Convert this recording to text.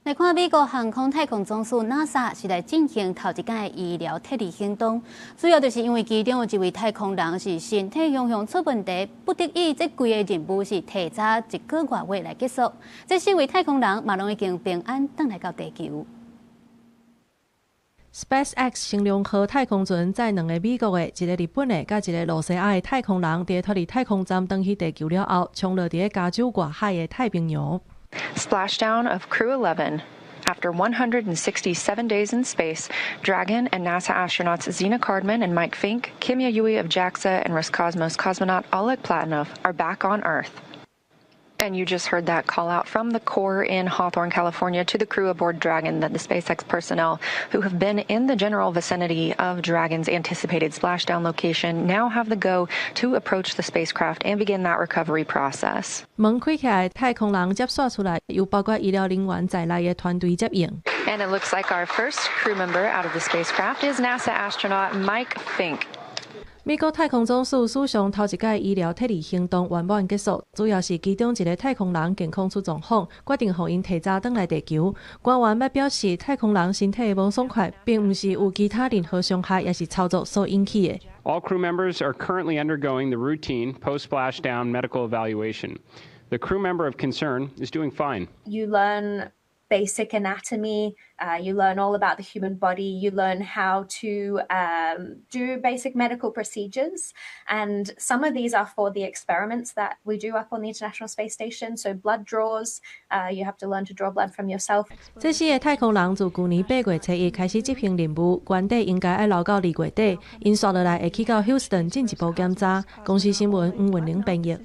来看美国航空太空总署 NASA 是来进行头一届医疗撤离行动，主要就是因为其中有一位太空人是身体样样出问题，不得已这规个任务是提早1个月来结束。这4位太空人嘛拢已经平安返来到地球。SpaceX 升龙号太空船载2个美国的、一个日本的，甲一个罗西亚的太空人，伫脱离太空站登去地球了后，冲落伫加州外海的太平洋。Splashdown of Crew 11. After 167 days in space, Dragon and NASA astronauts Zena Cardman and Mike Fink, Kimya Yui of JAXA, and Roscosmos cosmonaut Oleg Platonov are back on Earth. And you just heard that call out from the Corps in Hawthorne, California, to the crew aboard Dragon that the SpaceX personnel who have been in the general vicinity of Dragon's anticipated splashdown location now have the go to approach the spacecraft and begin that recovery process. 门开起来，太空人接刷出来，有包括医疗人员在内的团队接应。And it looks like our first crew member out of the spacecraft is NASA astronaut Mike Fink. 美国太空总署史上头一届医疗撤离行动圆满结束，主要是其中一个太空人健康出状况，决定让因提早返来地球。官员要表示，太空人身体无爽快，并不是有其他任何伤害，也是操作所引起的。All crew members are currently undergoing the routine post-splashdown medical evaluation. The crew member of concern is doing fine. You learn basic anatomy, you learn all about the human body, you learn how to do basic medical procedures, and some of these are for the experiments that we do up on the International Space Station, so blood draws, you have to learn to draw blood from yourself. 这4个太空人自去年8月初1开始执行任务，原底应该要留到2月底，因刷落来会去到 Houston 进一步检查。公司新闻黄文玲编译。